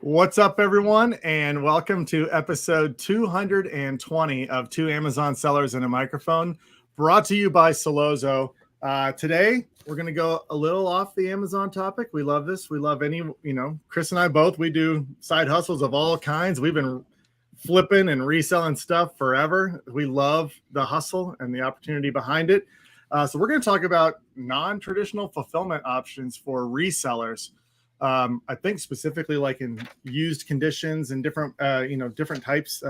What's up, everyone, and welcome to episode 220 of Two Amazon Sellers and a Microphone, brought to you by Sellozo. Today, we're going to go a little off the Amazon topic. We love this. We love Chris and I both, we do side hustles of all kinds. We've been flipping and reselling stuff forever. We love the hustle and the opportunity behind it. So we're going to talk about non-traditional fulfillment options for resellers. I think specifically like in used conditions and different types.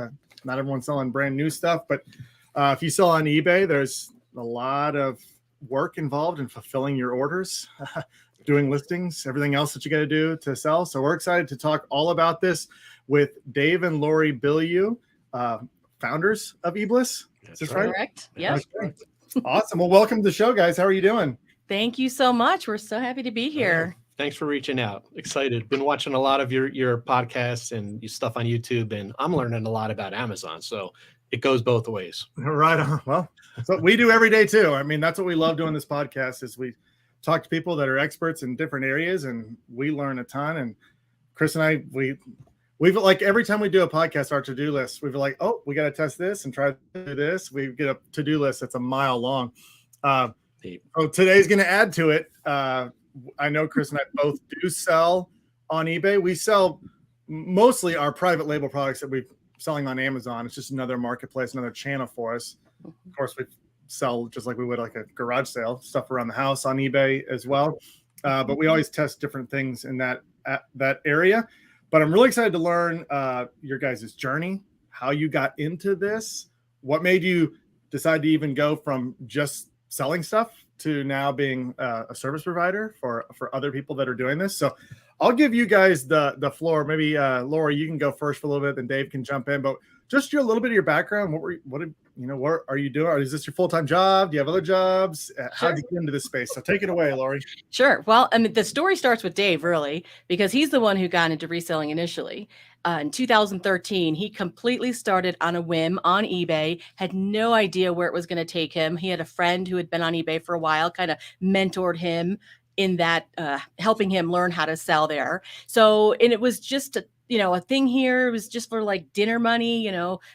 Not everyone's selling brand new stuff, but if you sell on eBay, there's a lot of work involved in fulfilling your orders, doing listings, everything else that you got to do to sell. So we're excited to talk all about this with Dave and Laurie Bilyeu, founders of eBLISS. Is this right? Correct. Yeah. Okay. Awesome. Well, welcome to the show, guys. How are you doing? Thank you so much. We're so happy to be here. Thanks for reaching out. Excited. Been watching a lot of your podcasts and your stuff on YouTube, and I'm learning a lot about Amazon. So it goes both ways. Right on. Well, so we do every day too. I mean, that's what we love doing this podcast is we talk to people that are experts in different areas, and we learn a ton. And Chris and I, we've like every time we do a podcast, our to-do list, we've like, oh, we got to test this and try to do this. We get a to-do list that's a mile long. So today's going to add to it. I know Chris and I both do sell on eBay. We sell mostly our private label products that we're selling on Amazon. It's just another marketplace, another channel for us. Of course, we sell just like we would like a garage sale, stuff around the house on eBay as well. But we always test different things in that area. But I'm really excited to learn your guys' journey, how you got into this, what made you decide to even go from just selling stuff to now being a service provider for other people that are doing this. So I'll give you guys the floor. Maybe Laurie, you can go first for a little bit, then Dave can jump in. But just a little bit of your background. What are you doing? Or is this your full-time job? Do you have other jobs? How did you get into this space? So take it away, Laurie. Sure. Well, I mean, the story starts with Dave, really, because he's the one who got into reselling initially. In 2013, he completely started on a whim on eBay, had no idea where it was going to take him. He had a friend who had been on eBay for a while, kind of mentored him in that, helping him learn how to sell there. So, and it was just a thing here. It was just for like dinner money,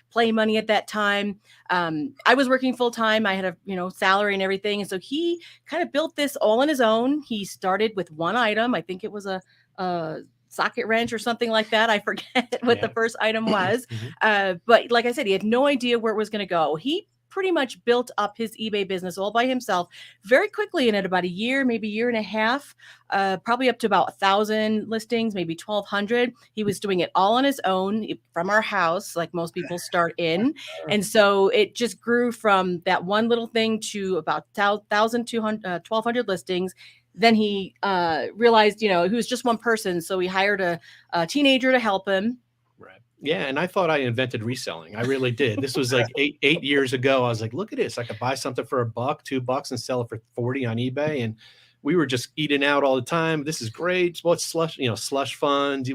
play money at that time. I was working full time. I had a, salary and everything. And so he kind of built this all on his own. He started with one item. I think it was a socket wrench or something like that. I forget what the first item was. But like I said, he had no idea where it was going to go. He pretty much built up his eBay business all by himself very quickly. And in about a year, maybe a year and a half, probably up to about 1,000 listings, maybe 1,200. He was doing it all on his own from our house, like most people start in. And so it just grew from that one little thing to about 1,200 listings. Then he realized, he was just one person. So he hired a teenager to help him. Right. Yeah. And I thought I invented reselling. I really did. This was like eight years ago. I was like, look at this. I could buy something for $1, $2 and sell it for 40 on eBay. And we were just eating out all the time. This is great. What's slush funds,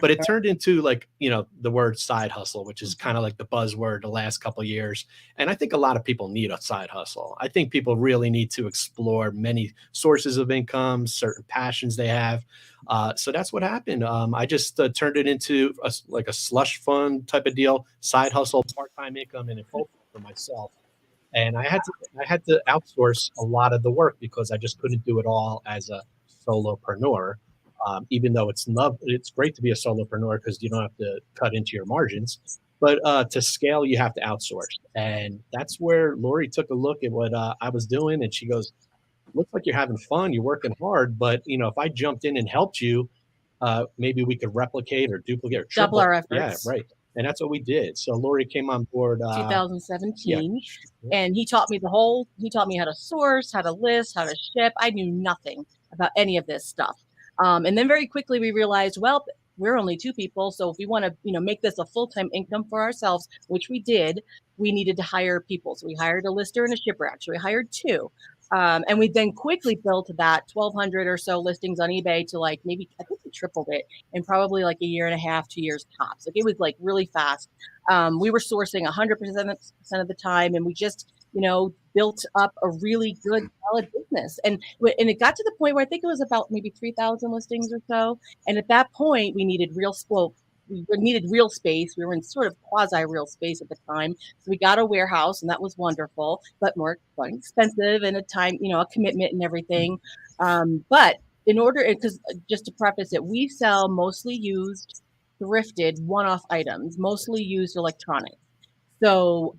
but it turned into like, the word side hustle, which is kind of like the buzzword the last couple of years. And I think a lot of people need a side hustle. I think people really need to explore many sources of income, certain passions they have. So that's what happened. I just turned it into a slush fund type of deal, side hustle, part-time income, and a full for myself. And I had to outsource a lot of the work because I just couldn't do it all as a solopreneur. Even though it's great to be a solopreneur because you don't have to cut into your margins. But to scale, you have to outsource. And that's where Laurie took a look at what I was doing. And she goes, looks like you're having fun. You're working hard. But, if I jumped in and helped you, maybe we could replicate or duplicate or triple. Double our efforts. Yeah, right. And that's what we did. So Laurie came on board 2017, and he taught me how to source, how to list, how to ship. I knew nothing about any of this stuff. And then very quickly we realized, well, we're only two people. So if we want to, make this a full-time income for ourselves, which we did, we needed to hire people. So we hired a lister and a shipper. Actually, we hired two. And we then quickly built that 1,200 or so listings on eBay to like maybe, I think we tripled it in probably like a year and a half, 2 years tops. Like it was like really fast. We were sourcing 100% of the time. And we just, built up a really good solid business. And it got to the point where I think it was about maybe 3,000 listings or so. And at that point, we needed real space. We were in sort of quasi real space at the time. So we got a warehouse, and that was wonderful, but more expensive and a commitment and everything. But in order, because just to preface it, we sell mostly used, thrifted, one-off items, mostly used electronics. So,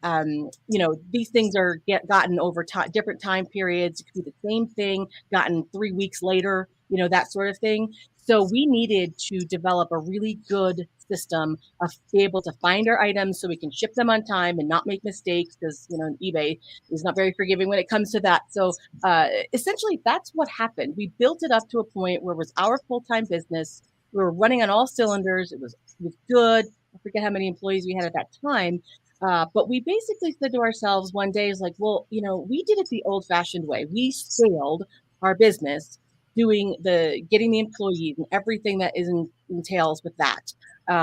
these things are gotten over different time periods. It could be the same thing gotten 3 weeks later, that sort of thing. So we needed to develop a really good system of be able to find our items so we can ship them on time and not make mistakes, because, eBay is not very forgiving when it comes to that. So essentially, that's what happened. We built it up to a point where it was our full-time business. We were running on all cylinders. It was good. I forget how many employees we had at that time. But we basically said to ourselves one day, is like, well, we did it the old-fashioned way. We scaled our business getting the employees and everything that entails with that,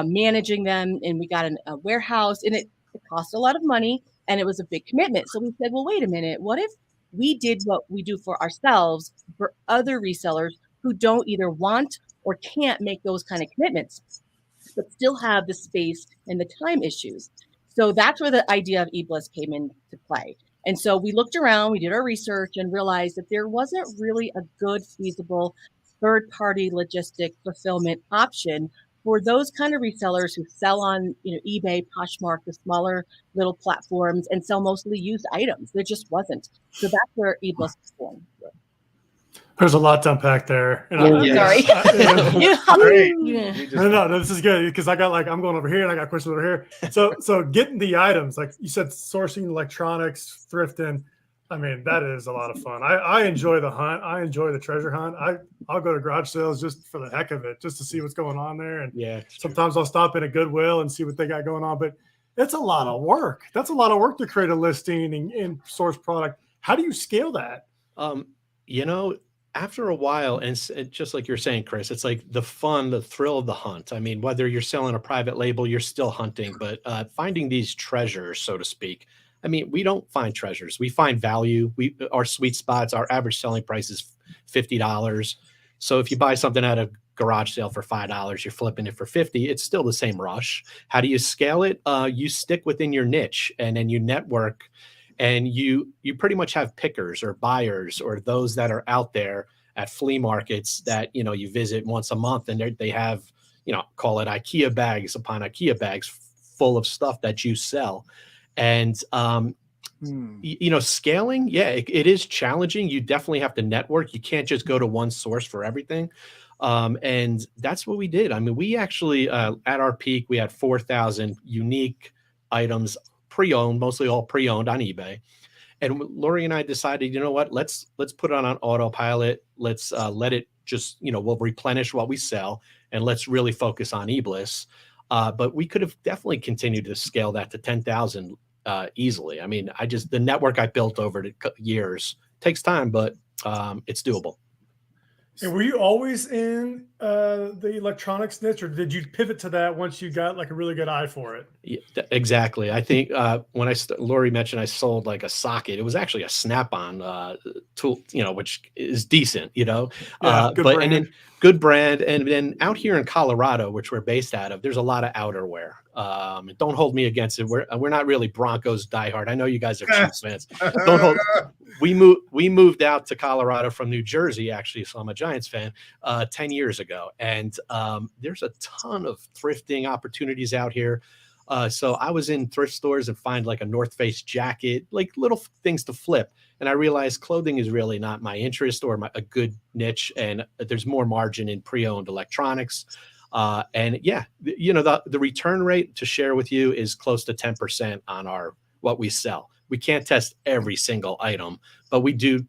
managing them. And we got a warehouse, and it cost a lot of money, and it was a big commitment. So we said, well, wait a minute, what if we did what we do for ourselves for other resellers who don't either want or can't make those kind of commitments, but still have the space and the time issues? So that's where the idea of eBLISS came into play. And so we looked around, we did our research, and realized that there wasn't really a good, feasible third-party logistic fulfillment option for those kind of resellers who sell on eBay, Poshmark, the smaller little platforms, and sell mostly used items. There just wasn't. So that's where eBLISS was born. There's a lot to unpack there. And Sorry. No, this is good, because I'm going over here and I got questions over here. So getting the items, like you said, sourcing electronics, thrifting, I mean, that is a lot of fun. I enjoy the hunt. I enjoy the treasure hunt. I'll go to garage sales just for the heck of it, just to see what's going on there. And sometimes I'll stop in a Goodwill and see what they got going on. But it's a lot of work. That's a lot of work to create a listing and source product. How do you scale that? After a while, and just like you're saying, Chris, it's like the thrill of the hunt. I mean, whether you're selling a private label, you're still hunting, but finding these treasures, so to speak. I mean, we don't find treasures. We find value. Our sweet spots, our average selling price is $50. So if you buy something at a garage sale for $5, you're flipping it for $50. It's still the same rush. How do you scale it? You stick within your niche, and then you network. And you pretty much have pickers or buyers or those that are out there at flea markets that, you visit once a month, and they have, call it IKEA bags upon IKEA bags full of stuff that you sell. And, scaling, it is challenging. You definitely have to network. You can't just go to one source for everything. And that's what we did. I mean, we actually, at our peak, we had 4,000 unique items, pre-owned, mostly all pre-owned on eBay. And Laurie and I decided, you know what, let's put it on autopilot. Let's let it just, we'll replenish what we sell, and let's really focus on eBLISS. But we could have definitely continued to scale that to 10,000 easily. I mean, the network I built over the years takes time, but it's doable. And were you always in the electronics niche, or did you pivot to that once you got like a really good eye for it? Yeah, exactly. I think when Laurie mentioned I sold like a socket, it was actually a Snap-on tool, which is decent, but brand. And then good brand. And then out here in Colorado, which we're based out of, there's a lot of outerwear. Don't hold me against it. We're not really Broncos diehard. I know you guys are Chiefs fans. We moved out to Colorado from New Jersey, actually, so I'm a Giants fan, 10 years ago. And there's a ton of thrifting opportunities out here. So I was in thrift stores and find like a North Face jacket, like little things to flip. And I realized clothing is really not my interest or a good niche. And there's more margin in pre-owned electronics. And the return rate, to share with you, is close to 10% on what we sell. We can't test every single item, but we do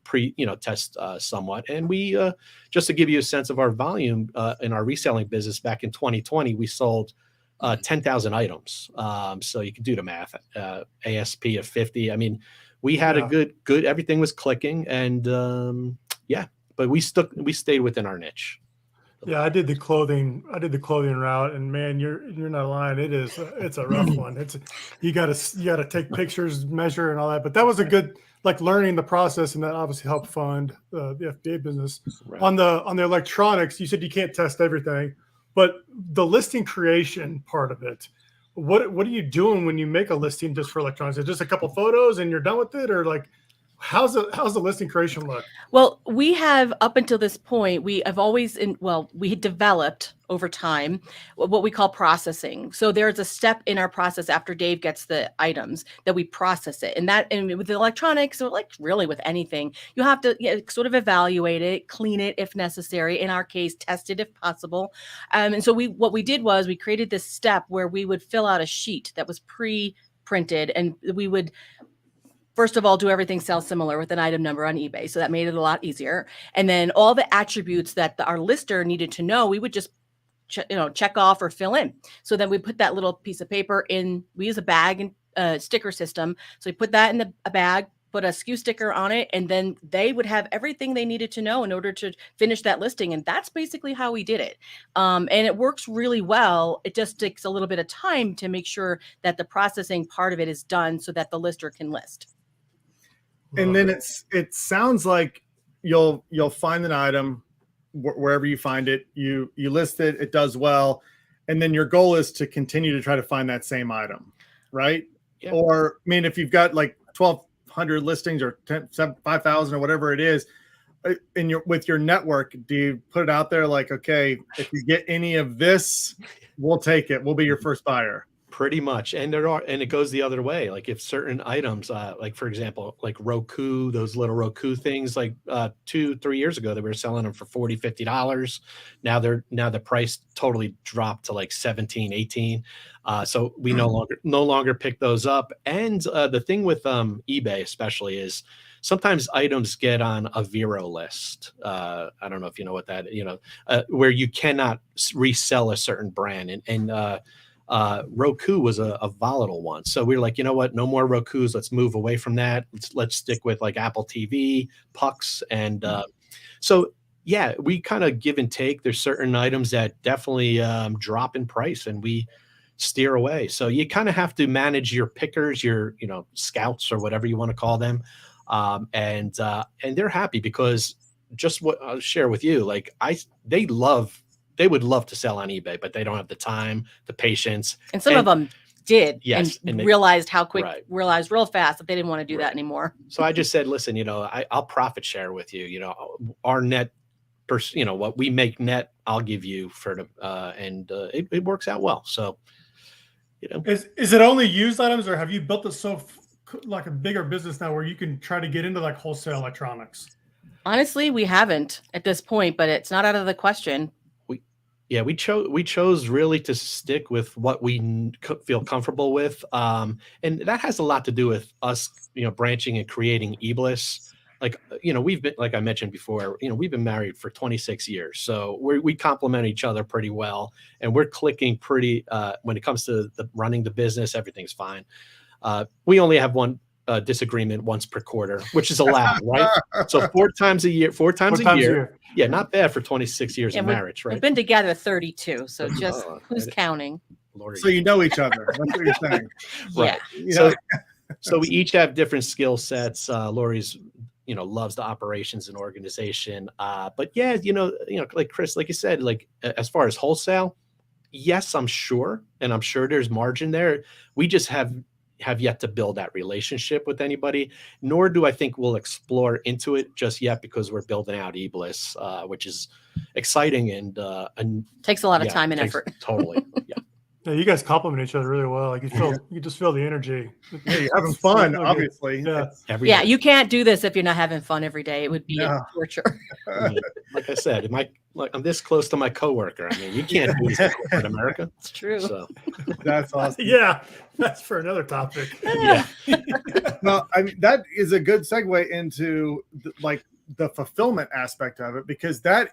test somewhat. And we, just to give you a sense of our volume in our reselling business, back in 2020, we sold 10,000 items. So you can do the math, ASP of 50. I mean, we had a good, everything was clicking, and but we stayed within our niche. Yeah, I did the clothing route, and man, you're not lying. It's a rough one. You gotta take pictures, measure, and all that. But that was a good, like, learning the process, and that obviously helped fund the FBA business. Right. On the electronics, you said you can't test everything, but the listing creation part of it, what are you doing when you make a listing just for electronics? Is it just a couple photos and you're done with it, or like how's the listing creation look? Well, we have up until this point, we have always we had developed over time what we call processing. So there's a step in our process after Dave gets the items that we process it. And with the electronics, or like really with anything, you have to sort of evaluate it, clean it if necessary. In our case, test it if possible. And so what we did was we created this step where we would fill out a sheet that was pre-printed, and we would first of all, do everything sell similar with an item number on eBay. So that made it a lot easier. And then all the attributes that our lister needed to know, we would just check off or fill in. So then we put that little piece of paper in, we use a bag and sticker system. So we put that in a bag, put a SKU sticker on it, and then they would have everything they needed to know in order to finish that listing. And that's basically how we did it. And it works really well. It just takes a little bit of time to make sure that the processing part of it is done so that the lister can list. And then it sounds like you'll find an item wherever you find it, you list it, it does well, and then your goal is to continue to try to find that same item, right? Yeah. Or I mean, if you've got like 1,200 listings or 5,000 or whatever it is, with your network, do you put it out there like, okay, if you get any of this, we'll take it, we'll be your first buyer? Pretty much. And it goes the other way. Like if certain items, like for example, like Roku, those little Roku things, like 2-3 years ago, they were selling them for $40, $50. Now the price totally dropped to like 17, 18. So we no longer pick those up. And the thing with eBay especially is sometimes items get on a Vero list. I don't know if you know what that, where you cannot resell a certain brand. And Roku was a volatile one. So we were like, you know what, no more Rokus. Let's move away from that. Let's stick with like Apple TV, Pucks. And so, yeah, we kind of give and take. There's certain items that definitely drop in price and we steer away. So you kind of have to manage your pickers, your, scouts or whatever you want to call them. And they're happy because just what I'll share with you, like they would love to sell on eBay, but they don't have the time, the patience. And some of them did, yes, and they realized how quick, right. realized real fast that they didn't want to do that anymore. So I just said, listen, I'll profit share with you. Our net, what we make net, I'll give you for the, and it works out well. So, Is it only used items, or have you built it so like a bigger business now where you can try to get into like wholesale electronics? Honestly, we haven't at this point, but it's not out of the question. We chose really to stick with what we feel comfortable with. And that has a lot to do with us, branching and creating eBLISS. Like, we've been, like I mentioned before, we've been married for 26 years. So we complement each other pretty well, and we're clicking pretty, when it comes to running the business, everything's fine. We only have one disagreement once per quarter, which is allowed, right? So 4 times a year. Yeah, not bad for 26 years of marriage, right? We've been together 32, so just who's counting? Lord. So you know each other. That's what you're saying. Right. Yeah. So we each have different skill sets. Laurie's, loves the operations and organization. But yeah, like Chris, like you said, like as far as wholesale, yes, I'm sure. And I'm sure there's margin there. We just have yet to build that relationship with anybody, nor do I think we'll explore into it just yet because we're building out eBLISS, which is exciting and takes a lot of time and effort. Totally. Yeah. Yeah, you guys complement each other really well. Like you just feel the energy. Yeah, you're having fun, obviously. Yeah. You can't do this if you're not having fun every day. It would be torture. Like I said, I'm this close to my coworker. I mean, you can't do this in corporate America. It's true. So that's awesome. Yeah, that's for another topic. Yeah. Well, I mean, that is a good segue into the fulfillment aspect of it, because that,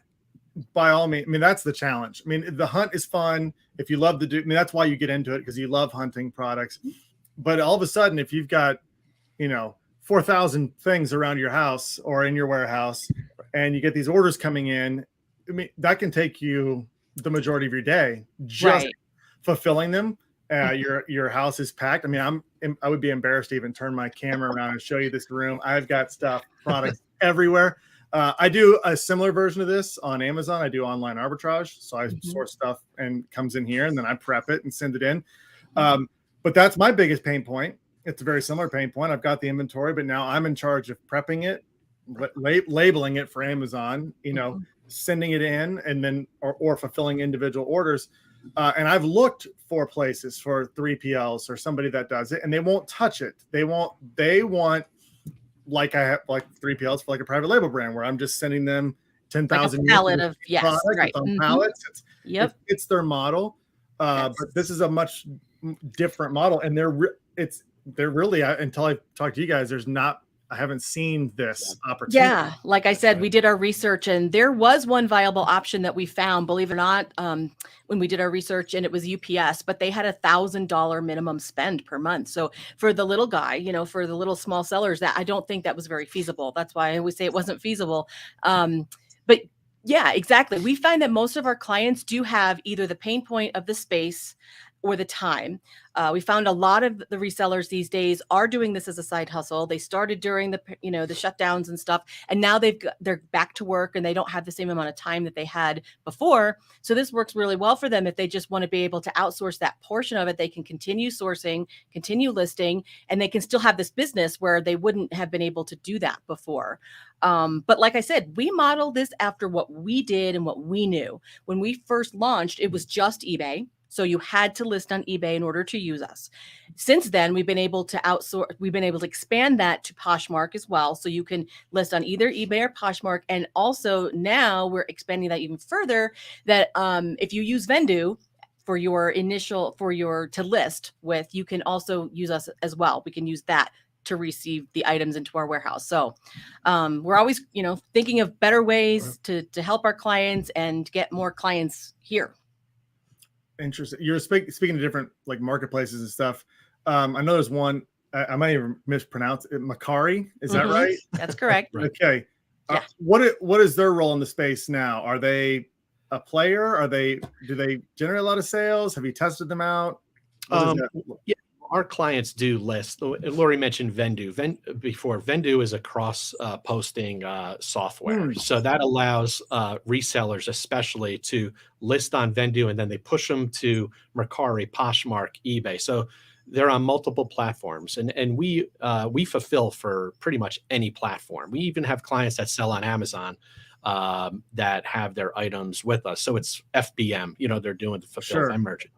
by all means, I mean, that's the challenge. I mean, the hunt is fun if you love that's why you get into it, because you love hunting products. But all of a sudden, if you've got 4,000 things around your house or in your warehouse, and you get these orders coming in, I mean, that can take you the majority of your day just Right. fulfilling them. Your house is packed. I mean, I would be embarrassed to even turn my camera around and show you this room. I've got products everywhere. I do a similar version of this on Amazon. I do online arbitrage. So I source stuff and comes in here, and then I prep it and send it in. But that's my biggest pain point. It's a very similar pain point. I've got the inventory, but now I'm in charge of prepping it, labeling it for Amazon, sending it in, and then or fulfilling individual orders. And I've looked for places for 3PLs or somebody that does it, and they won't touch it. They want like I have like 3PLs for like a private label brand where I'm just sending them 10,000 like pallet of product. right. It's on pallets. It's their model. Yes. But this is a much different model, and they're really, until I talked to you guys, I haven't seen this opportunity. Yeah, like I said, we did our research, and there was one viable option that we found, believe it or not, when we did our research, and it was UPS, but they had $1,000 minimum spend per month. So for the little guy, for the little small sellers, that I don't think that was very feasible. That's why I always say it wasn't feasible. But yeah, exactly. We find that most of our clients do have either the pain point of the space or the time. We found a lot of the resellers these days are doing this as a side hustle. They started during the shutdowns and stuff, and now they're back to work, and they don't have the same amount of time that they had before. So this works really well for them if they just want to be able to outsource that portion of it. They can continue sourcing, continue listing, and they can still have this business where they wouldn't have been able to do that before. But like I said, we model this after what we did and what we knew. When we first launched, it was just eBay. So you had to list on eBay in order to use us. Since then, we've been able to outsource. We've been able to expand that to Poshmark as well. So you can list on either eBay or Poshmark. And also now we're expanding that even further, that if you use Vendoo for to list with, you can also use us as well. We can use that to receive the items into our warehouse. So we're always, thinking of better ways to help our clients and get more clients here. Interesting. You're speaking of different like marketplaces and stuff. I know there's one. I might even mispronounce it. Macari, is that right? That's correct. Okay. Yeah. What is their role in the space now? Are they a player? Do they generate a lot of sales? Have you tested them out? Yeah, our clients do list. Laurie mentioned Vendoo. Vendoo is a cross posting software. So that allows resellers especially to list on Vendoo, and then they push them to Mercari, Poshmark, eBay. So they're on multiple platforms, and we fulfill for pretty much any platform. We even have clients that sell on Amazon that have their items with us. So it's FBM, they're doing the fulfill and merchant.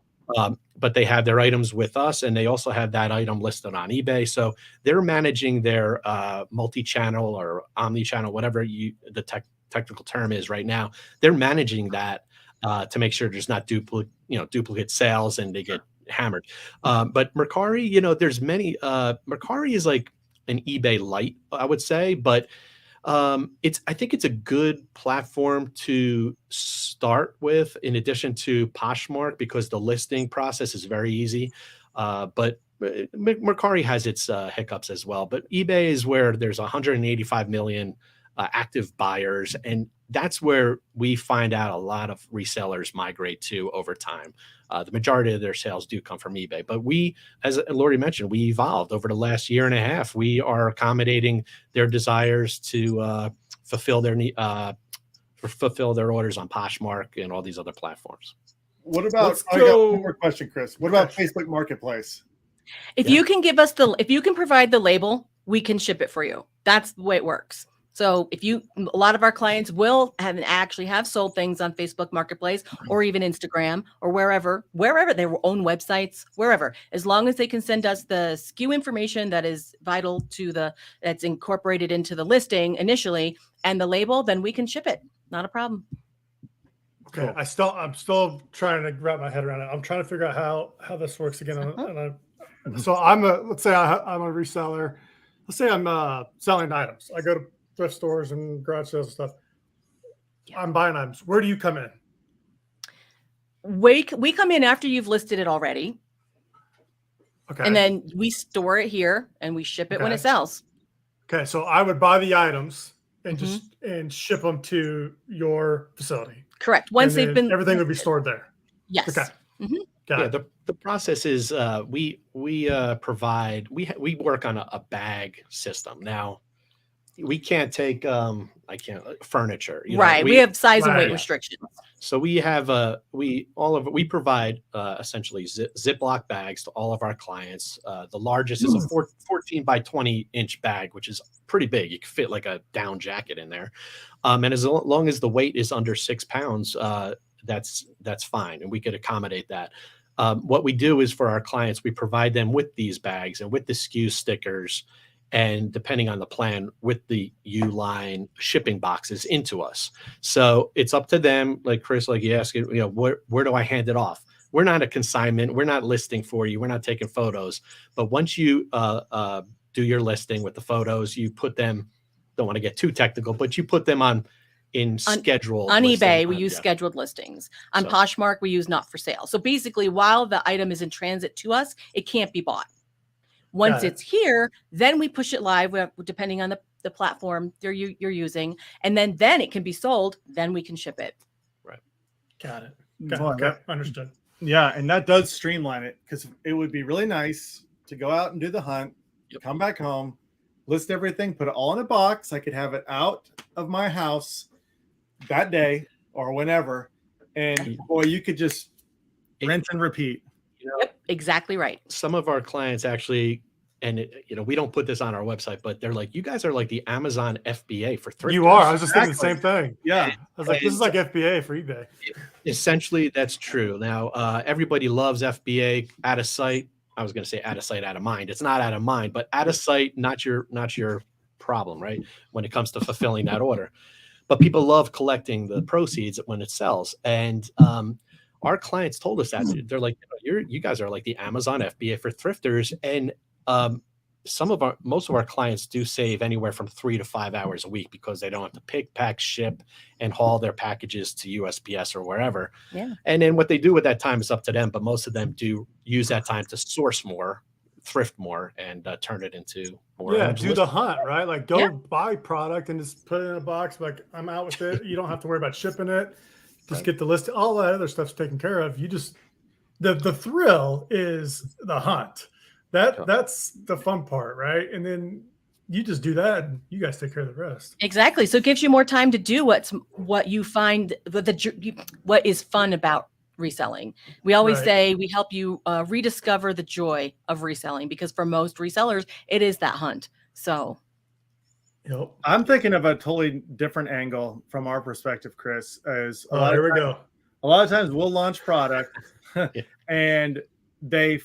But they have their items with us, and they also have that item listed on eBay. So they're managing their multi-channel or omni-channel, whatever the technical term is right now. They're managing that to make sure there's not duplicate sales and they get hammered. But Mercari, there's many. Mercari is like an eBay light, I would say, but I think it's a good platform to start with, in addition to Poshmark, because the listing process is very easy. But Mercari has its hiccups as well. But eBay is where there's 185 million active buyers, and that's where we find out a lot of resellers migrate to over time. The majority of their sales do come from eBay, but we, as Laurie mentioned, we evolved over the last year and a half. We are accommodating their desires to fulfill their orders on Poshmark and all these other platforms. What about? I got one more question, Chris. What about Facebook Marketplace? If you can if you can provide the label, we can ship it for you. That's the way it works. So a lot of our clients will actually have sold things on Facebook Marketplace or even Instagram or wherever their own websites, wherever, as long as they can send us the SKU information that is vital that's incorporated into the listing initially and the label, then we can ship it. Not a problem. Okay. Cool. I'm still trying to wrap my head around it. I'm trying to figure out how this works again. So let's say I'm a reseller. Let's say I'm selling items. I go to thrift stores and garage sales and stuff. I'm buying items. Where do you come in? We come in after you've listed it already. Okay. And then we store it here and we ship it when it sells. Okay. So I would buy the items and just and ship them to your facility. Correct. Once And they've then been everything would be stored there. Yes. Okay. Mhm. Got Yeah, it. the process is we provide we work on a bag system. Now we can't take I can't furniture. Right. We have size and weight Right. restrictions. So we have we provide essentially Ziploc bags to all of our clients. The largest is a 14 by 20 inch bag, which is pretty big. You can fit like a down jacket in there. And as long as the weight is under 6 pounds, that's fine, and we could accommodate that. What we do is for our clients, we provide them with these bags and with the SKU stickers, and depending on the plan, with the Uline shipping boxes into us. So it's up to them. Like Chris, like you asked, where do I hand it off? We're not a consignment. We're not listing for you. We're not taking photos. But once you do your listing with the photos, you put them. Don't want to get too technical, but you put them on scheduled on listing. eBay. We use scheduled listings. On Poshmark, we use not for sale. So basically, while the item is in transit to us, it can't be bought. Once it's here, then we push it live, depending on the platform you're using, and then it can be sold. Then we can ship it. Right. Got it. Well, Okay. Understood. Yeah, and that does streamline it, because it would be really nice to go out and do the hunt, come back home, list everything, put it all in a box. I could have it out of my house that day or whenever, and boy, you could just rinse and repeat. Yep, exactly right. Some of our clients actually, and we don't put this on our website, but they're like, you guys are like the Amazon FBA for thrifters. You are. I was just thinking the same thing. Yeah. I was like, this is like FBA for eBay. Essentially, that's true. Now, everybody loves FBA out of sight. I was going to say out of sight, out of mind. It's not out of mind, but out of sight, not your problem, right? When it comes to fulfilling that order. But people love collecting the proceeds when it sells. And our clients told us that. They're like, you guys are like the Amazon FBA for thrifters. And most of our clients do save anywhere from 3 to 5 hours a week, because they don't have to pick, pack, ship, and haul their packages to USPS or wherever. Yeah. And then what they do with that time is up to them. But most of them do use that time to source more, thrift more, and turn it into more. Yeah, do the hunt, right? Like go buy product and just put it in a box. Like, I'm out with it. You don't have to worry about shipping it. Just get the list. All that other stuff's taken care of. You just the thrill is the hunt. That's the fun part, right? And then you just do that, and you guys take care of the rest. Exactly. So it gives you more time to do what you find what is fun about reselling. We always say we help you rediscover the joy of reselling, because for most resellers, it is that hunt. So I'm thinking of a totally different angle from our perspective, Chris. As a lot of times we'll launch product and they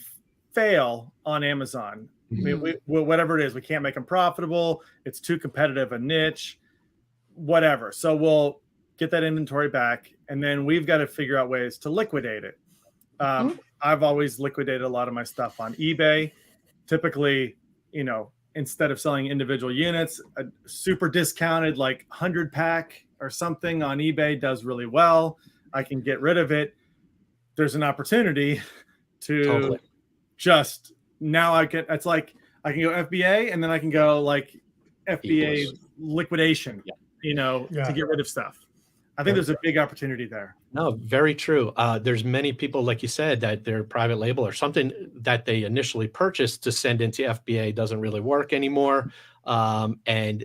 fail on Amazon. I mean, whatever it is, we can't make them profitable. It's too competitive a niche, whatever. So we'll get that inventory back, and then we've got to figure out ways to liquidate it. I've always liquidated a lot of my stuff on eBay. Typically, instead of selling individual units, a super discounted like 100 pack or something on eBay does really well. I can get rid of it. There's an opportunity to just it's like I can go FBA, and then I can go like FBA liquidation, to get rid of stuff. I think there's a big opportunity there. No, very true. There's many people, like you said, that their private label or something that they initially purchased to send into FBA doesn't really work anymore. And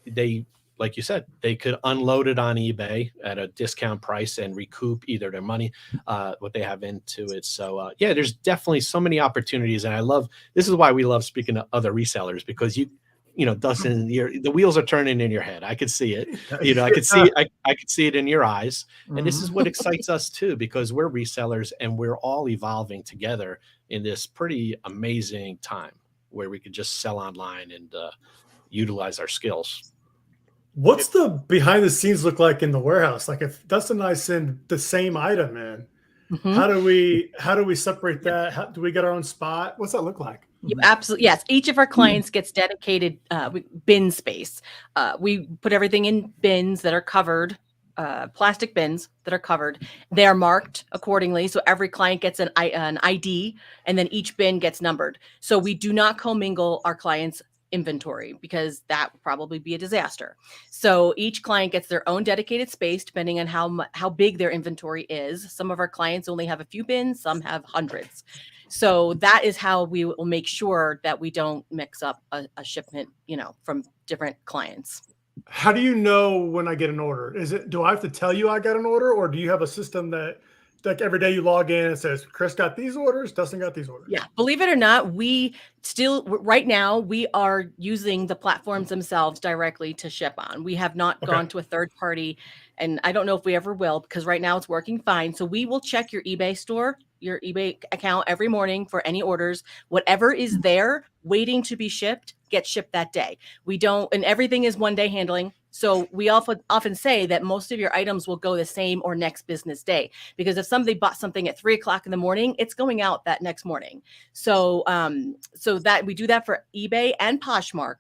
they, like you said, they could unload it on eBay at a discount price and recoup either their money, what they have into it. So there's definitely so many opportunities. And this is why we love speaking to other resellers, because Dustin, the wheels are turning in your head. I could see it. I could see it. I could see it in your eyes. And this is what excites us too, because we're resellers and we're all evolving together in this pretty amazing time where we could just sell online and utilize our skills. What's the behind the scenes look like in the warehouse? Like, if Dustin and I send the same item in, how do we separate that? Do we get our own spot? What's that look like? You absolutely, yes. Each of our clients gets dedicated bin space. We put everything in bins that are covered, plastic bins that are covered. They are marked accordingly. So every client gets an ID, and then each bin gets numbered. So we do not commingle our clients' inventory because that would probably be a disaster. So each client gets their own dedicated space depending on how big their inventory is. Some of our clients only have a few bins, some have hundreds. So that is how we will make sure that we don't mix up a shipment, from different clients. How do you know when I get an order? Do I have to tell you I got an order, or do you have a system that like every day you log in and says, Chris got these orders, Dustin got these orders? Yeah, believe it or not, we still, right now, we are using the platforms themselves directly to ship on. We have not gone to a third party, and I don't know if we ever will, because right now it's working fine. So we will check your eBay store, your eBay account every morning for any orders. Whatever is there waiting to be shipped, gets shipped that day. We don't, and everything is 1 day handling. So we often say that most of your items will go the same or next business day, because if somebody bought something at 3 o'clock in the morning, it's going out that next morning. So, so that we do that for eBay and Poshmark.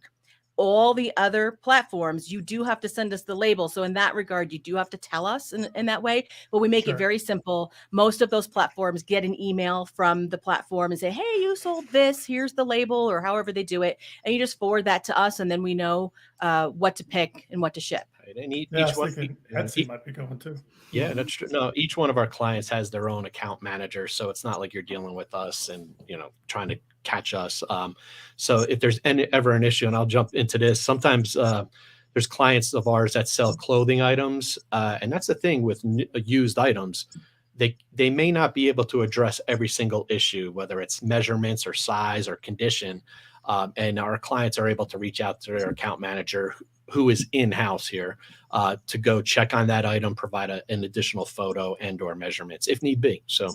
All the other platforms, you do have to send us the label. So in that regard, you do have to tell us in that way, but we make it very simple. Most of those platforms get an email from the platform and say, hey, you sold this, here's the label, or however they do it. And you just forward that to us. And then we know what to pick and what to ship. Right. And each one Etsy might be going too. Yeah, that's true. No, each one of our clients has their own account manager, so it's not like you're dealing with us and trying to catch us. So if there's ever an issue, and I'll jump into this, sometimes there's clients of ours that sell clothing items, and that's the thing with used items. They may not be able to address every single issue, whether it's measurements or size or condition, and our clients are able to reach out to their account manager, who is in-house here, to go check on that item, provide an additional photo and/or measurements if need be. So,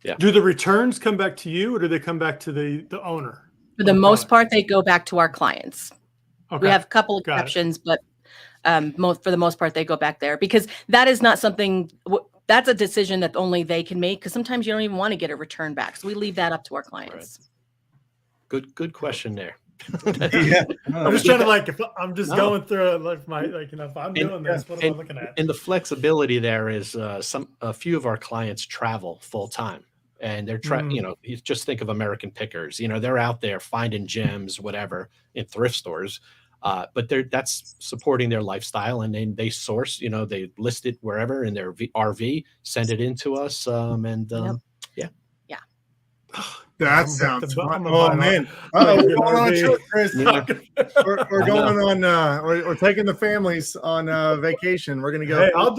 yeah. Do the returns come back to you, or do they come back to the owner? For the most part, they go back to our clients. Okay. We have a couple exceptions, but for the most part, they go back there, because that is not something. That's a decision that only they can make, because sometimes you don't even want to get a return back. So we leave that up to our clients. Right. Good question there. Yeah. I'm just trying to if I'm just going through it, if I'm doing this, what am I looking at? And the flexibility there is a few of our clients travel full time, and they're you just think of American Pickers. They're out there finding gems, whatever, in thrift stores, but that's supporting their lifestyle, and then they source. They list it wherever in their RV, send it into us, That sounds fun. Oh man! We're going on a trip, Chris. We're going on. We're taking the families on vacation. We're gonna go. Hey, I'll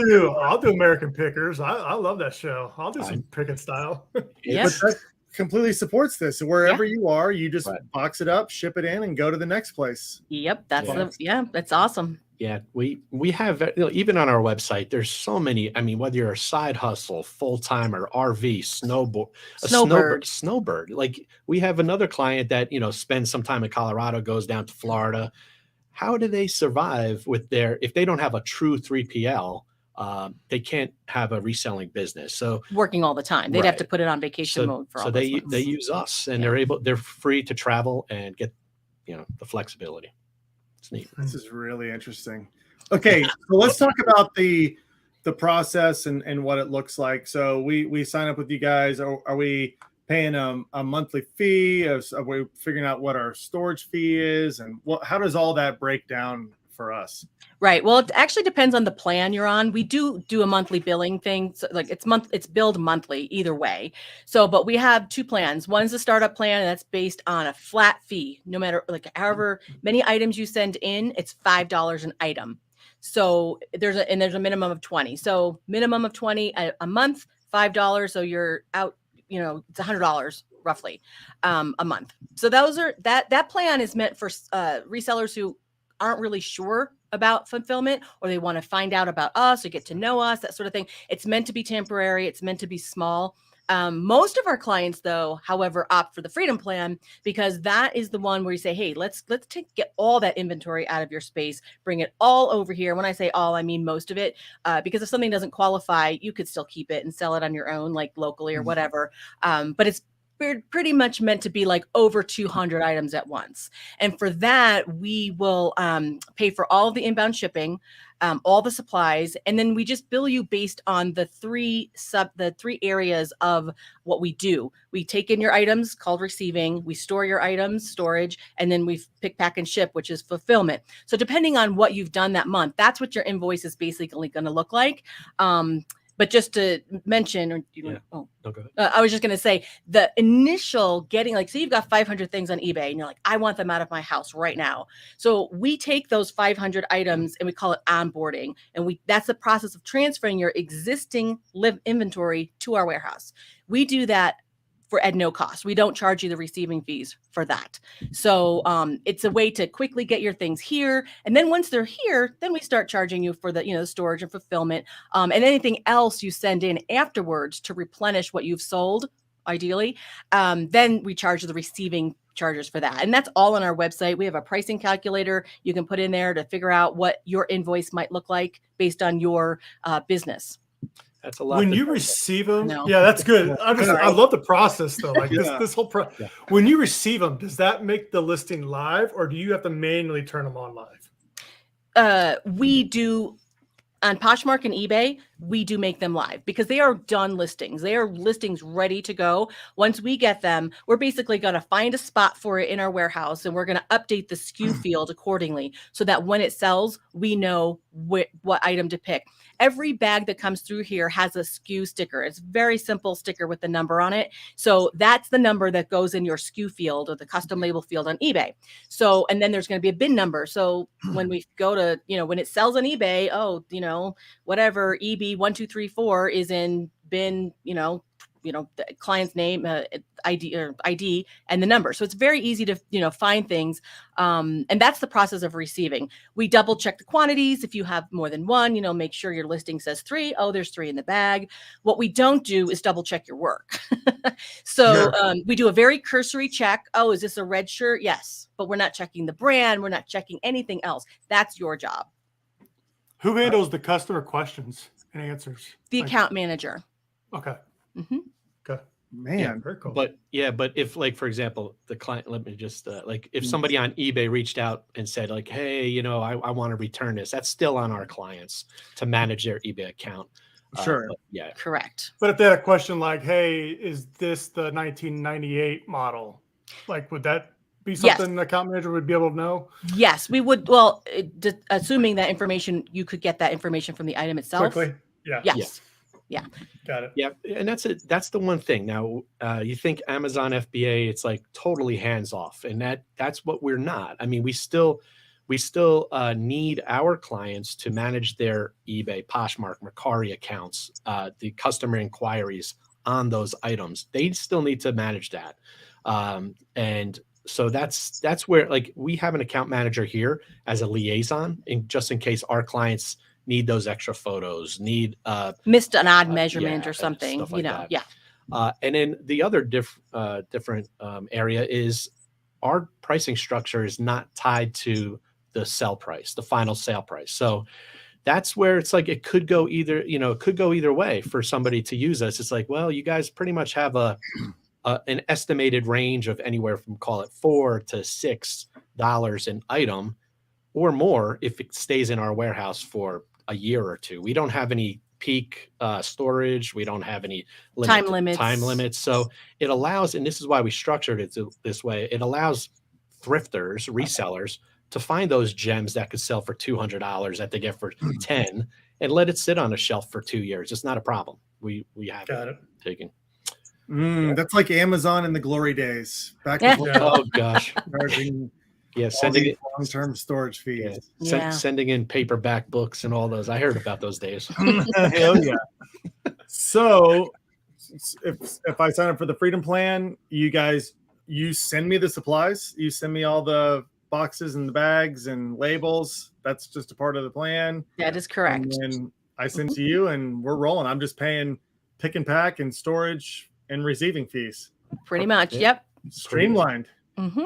do American Pickers. I love that show. I'll do some picking style. Yes. But that completely supports this. So wherever you are, you just box it up, ship it in, and go to the next place. Yep, that's awesome. Yeah, we have, even on our website, there's so many. I mean, whether you're a side hustle, full time, or RV, snowbird. Like, we have another client that spends some time in Colorado, goes down to Florida. How do they survive if they don't have a true 3PL? They can't have a reselling business. So working all the time, they'd have to put it on vacation mode for all. So they use us, and they're free to travel and get the flexibility. It's neat. This is really interesting. Okay, so let's talk about the process and what it looks like. So we sign up with you guys. Are we paying a monthly fee? Are we figuring out what our storage fee is, and how does all that break down for us? Right. Well, it actually depends on the plan you're on. We do a monthly billing thing. So it's billed monthly either way. So, but we have two plans. One's a startup plan, and that's based on a flat fee. No matter however many items you send in, it's $5 an item. So there's a minimum of 20. So minimum of 20 a month, $5. So you're out, it's $100 roughly a month. So that plan is meant for resellers who aren't really sure about fulfillment, or they want to find out about us or get to know us, that sort of thing. It's meant to be temporary. It's meant to be small. Most of our clients, though, however, opt for the Freedom Plan, because that is the one where you say, hey, let's get all that inventory out of your space, bring it all over here. When I say all, I mean most of it, because if something doesn't qualify, you could still keep it and sell it on your own, like locally or whatever. But it's pretty much meant to be over 200 items at once. And for that, we will pay for all of the inbound shipping. all the supplies, and then we just bill you based on the three areas of what we do. We take in your items, called receiving, we store your items, storage, and then we pick, pack, and ship, which is fulfillment. So depending on what you've done that month, that's what your invoice is basically going to look like. But just to mention, or No, go ahead. I was just going to say the initial getting, like, say you've got 500 things on eBay and you're like, I want them out of my house right now. So we take those 500 items and we call it onboarding. And that's the process of transferring your existing inventory to our warehouse. We do that at no cost. We don't charge you the receiving fees for that. So it's a way to quickly get your things here. And then once they're here, then we start charging you for the storage and fulfillment, and anything else you send in afterwards to replenish what you've sold, ideally. Then we charge the receiving charges for that. And that's all on our website. We have a pricing calculator you can put in there to figure out what your invoice might look like based on your business. That's a lot. When you receive them, yeah, that's good. I love the process though. Like this whole when you receive them, does that make the listing live, or do you have to manually turn them on live? We do on Poshmark and eBay. We do make them live because they are done listings. They are listings ready to go. Once we get them, we're basically going to find a spot for it in our warehouse, and we're going to update the SKU field accordingly so that when it sells, we know what item to pick. Every bag that comes through here has a SKU sticker. It's a very simple sticker with the number on it. So that's the number that goes in your SKU field or the custom label field on eBay. So, and then there's going to be a bin number. So when we go to, when it sells on eBay, whatever EB1234 is in bin, the client's name, ID and the number. So it's very easy to, find things. And that's the process of receiving. We double check the quantities. If you have more than one, make sure your listing says 3. Oh, there's 3 in the bag. What we don't do is double check your work. So we do a very cursory check. Oh, is this a red shirt? Yes. But we're not checking the brand. We're not checking anything else. That's your job. Who handles the customer questions and answers? The account manager. Okay. Mm-hmm. Okay. Man, very cool. But if, like, for example, the client, let me just if somebody on eBay reached out and said, like, hey, I want to return this, that's still on our clients to manage their eBay account. Sure. Yeah. Correct. But if they had a question like, hey, is this the 1998 model? Like, would that be something the account manager would be able to know? Yes, we would. Well, assuming that information, you could get that information from the item itself. Quickly. Yeah. Yes. Yeah. Got it. Yeah. And that's the one thing. Now, you think Amazon FBA, it's like totally hands off, and that's what we're not. I mean, we still need our clients to manage their eBay, Poshmark, Mercari accounts, the customer inquiries on those items. They still need to manage that. And so that's where, like, we have an account manager here as a liaison, just in case our clients need those extra photos, missed an odd measurement or something, stuff like that. Yeah. And then the other different area is our pricing structure is not tied to the sell price, the final sale price. So that's where it's like, it could go either way for somebody to use us. It's like, well, you guys pretty much have an estimated range of anywhere from, call it, $4 to $6 an item or more if it stays in our warehouse for a year or two. We don't have any peak storage. We don't have any time limits. So it allows, and this is why we structured it this way, it allows thrifters, resellers, to find those gems that could sell for $200 that they get for 10 and let it sit on a shelf for 2 years. It's not a problem. We have it taken. That's like Amazon in the glory days. Back oh gosh. Sending long-term storage fees. Sending in paperback books and all those. I heard about those days. Hell yeah. So if I sign up for the Freedom Plan, you send me the supplies. You send me all the boxes and the bags and labels. That's just a part of the plan. That is correct. And then I send to you and we're rolling. I'm just paying pick and pack and storage and receiving fees. Pretty much. Yep. Streamlined.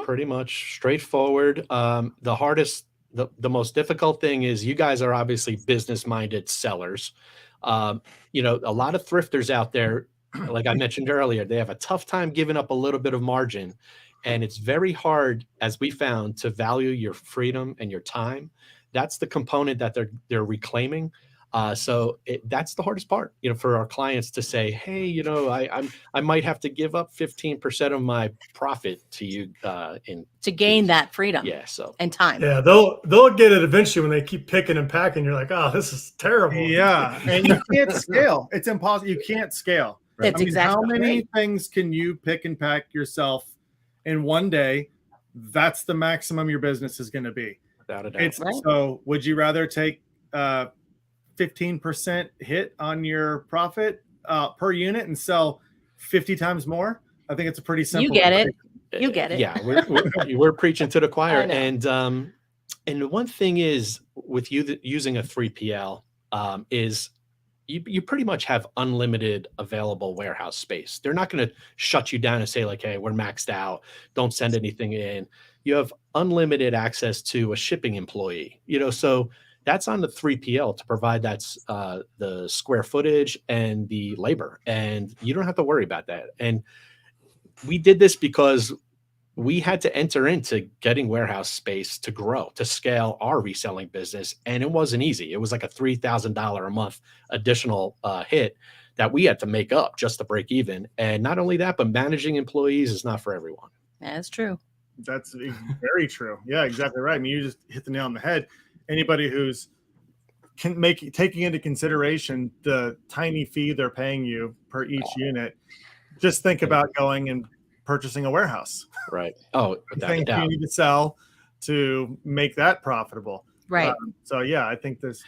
Pretty much straightforward. The most difficult thing is you guys are obviously business-minded sellers. A lot of thrifters out there, like I mentioned earlier, they have a tough time giving up a little bit of margin. And it's very hard, as we found, to value your freedom and your time that's the component that they're reclaiming. So that's the hardest part, for our clients to say, hey, I might have to give up 15% of my profit to you to gain that freedom and time. Yeah, they'll get it eventually when they keep picking and packing. You're like, oh, this is terrible. Yeah, and you can't scale. It's impossible. You can't scale. That's exactly how many right. things can you pick and pack yourself in one day? That's the maximum your business is going to be. Without a doubt. So would you rather take 15% hit on your profit per unit and sell 50 times more? I think it's a pretty simple. You get it. You get it. Yeah, we're preaching to the choir. And the one thing is with you using a 3PL is you pretty much have unlimited available warehouse space. They're not going to shut you down and say like, hey, we're maxed out, don't send anything in. You have unlimited access to a shipping employee, so that's on the 3PL to provide the square footage and the labor, and you don't have to worry about that. And we did this because we had to enter into getting warehouse space to grow, to scale our reselling business. And it wasn't easy. It was like a $3,000 a month additional hit that we had to make up just to break even. And not only that, but managing employees is not for everyone. That's true. That's very true. Yeah, exactly right. I mean, you just hit the nail on the head. Anybody who's taking into consideration the tiny fee they're paying you per each unit, just think about going and purchasing a warehouse. Right. Oh, things you need to sell to make that profitable. Right. So yeah, I think this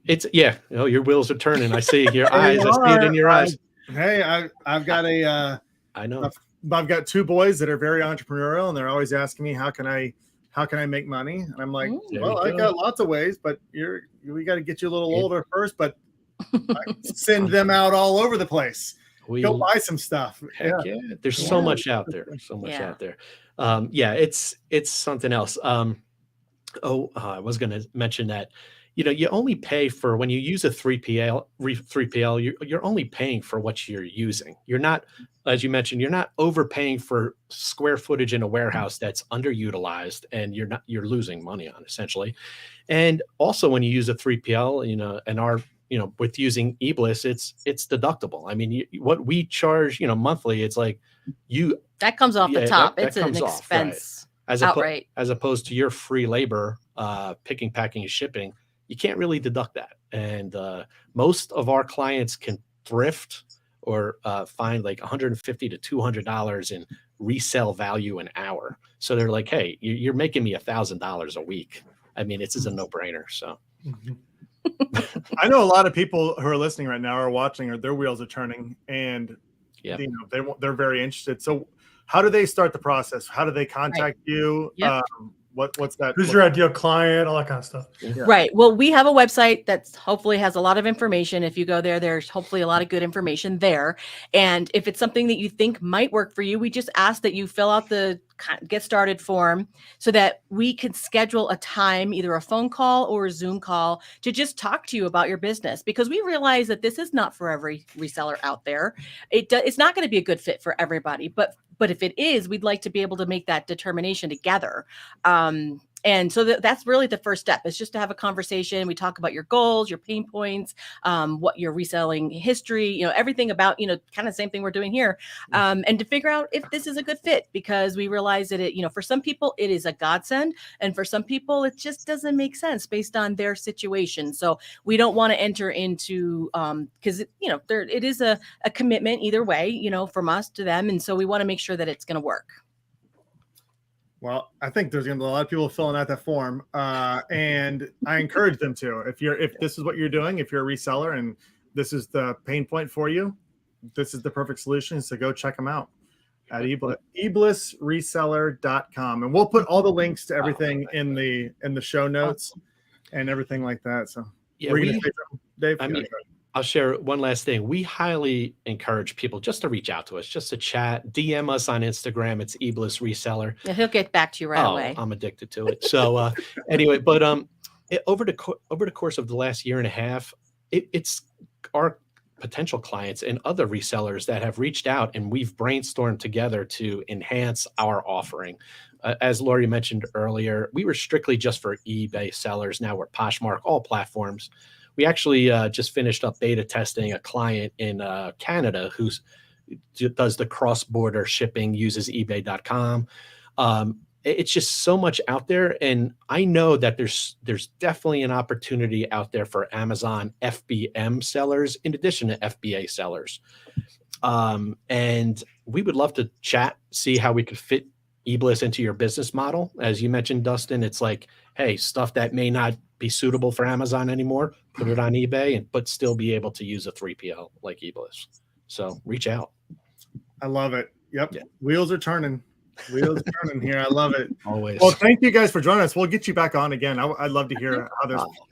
it's your wheels are turning. I see your eyes. I see it in your eyes. I've got I know. I've got two boys that are very entrepreneurial, and they're always asking me how can I make money? And I'm like, well, I got lots of ways, but we got to get you a little older first, but I send them out all over the place. Go buy some stuff. There's so much out there. Out there. It's something else. I was going to mention that, you only pay for when you use a 3PL, you're only paying for what you're using. You're not, as you mentioned, you're not overpaying for square footage in a warehouse that's underutilized, and you're losing money on essentially. And also when you use a 3PL, and our with using eBLISS, it's deductible. I mean, what we charge, monthly, it's like that comes off the top. It's an expense outright. As opposed to your free labor, picking, packing, and shipping, you can't really deduct that. And most of our clients can thrift or find like $150 to $200 in resale value an hour. So they're like, hey, you're making me $1,000 a week. I mean, this is a no-brainer. So. I know a lot of people who are listening right now are watching, or their wheels are turning, and they're very interested. So how do they start the process? How do they contact you? Yep. What's that? Who's your ideal client? All that kind of stuff. Yeah. Right. Well, we have a website that hopefully has a lot of information. If you go there, there's hopefully a lot of good information there. And if it's something that you think might work for you, we just ask that you fill out the get started form so that we can schedule a time, either a phone call or a Zoom call, to just talk to you about your business, because we realize that this is not for every reseller out there. It's not going to be a good fit for everybody, but if it is, we'd like to be able to make that determination together. And so that's really the first step, is just to have a conversation. We talk about your goals, your pain points, what your reselling history, everything about, kind of same thing we're doing here. And to figure out if this is a good fit, because we realize that for some people it is a godsend. And for some people, it just doesn't make sense based on their situation. So we don't want to enter into, because, it is a commitment either way, from us to them. And so we want to make sure that it's going to work. Well, I think there's going to be a lot of people filling out that form, and I encourage them to. If this is what you're doing, if you're a reseller and this is the pain point for you, this is the perfect solution. So go check them out at eBLISSreseller.com, and we'll put all the links to everything in the show notes and everything like that. So we're going to say something, Dave. I'll share one last thing. We highly encourage people just to reach out to us, just to chat, DM us on Instagram. It's eBLISS Reseller. Yeah, he'll get back to you right away. I'm addicted to it. So anyway, but over the course of the last year and a half, it's our potential clients and other resellers that have reached out, and we've brainstormed together to enhance our offering. As Laurie mentioned earlier, we were strictly just for eBay sellers. Now we're Poshmark, all platforms. We actually just finished up beta testing a client in Canada who does the cross-border shipping, uses ebay.com. It's just so much out there. And I know that there's definitely an opportunity out there for Amazon FBM sellers in addition to FBA sellers. And we would love to chat, see how we could fit eBLISS into your business model. As you mentioned, Dustin, it's like, hey, stuff that may not be suitable for Amazon anymore, put it on eBay, but still be able to use a 3PL like eBLISS. So reach out. I love it. Yep. Yeah. Wheels are turning. Wheels are turning here. I love it. Always. Well, thank you guys for joining us. We'll get you back on again. I'd love to hear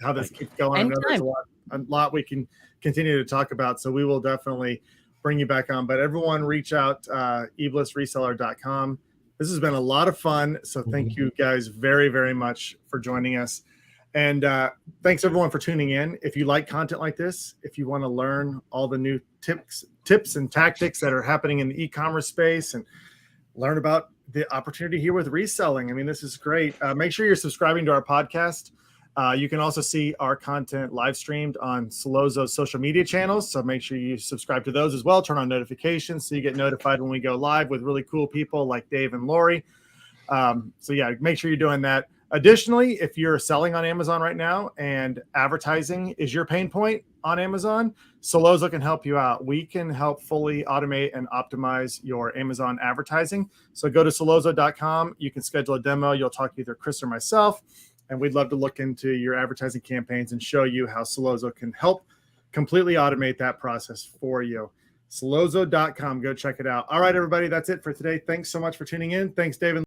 how this keeps going. I know there's a lot we can continue to talk about. So we will definitely bring you back on. But everyone reach out, eBLISSreseller.com. This has been a lot of fun. So thank you guys very, very much for joining us. And thanks everyone for tuning in. If you like content like this, if you want to learn all the new tips and tactics that are happening in the e-commerce space and learn about the opportunity here with reselling, I mean, this is great. Make sure you're subscribing to our podcast. You can also see our content live streamed on Sellozo's social media channels. So make sure you subscribe to those as well. Turn on notifications so you get notified when we go live with really cool people like Dave and Laurie. So yeah, make sure you're doing that. Additionally, if you're selling on Amazon right now and advertising is your pain point on Amazon, Sellozo can help you out. We can help fully automate and optimize your Amazon advertising. So go to Sellozo.com. You can schedule a demo. You'll talk to either Chris or myself, and we'd love to look into your advertising campaigns and show you how Sellozo can help completely automate that process for you. Sellozo.com. Go check it out. All right, everybody. That's it for today. Thanks so much for tuning in. Thanks, David.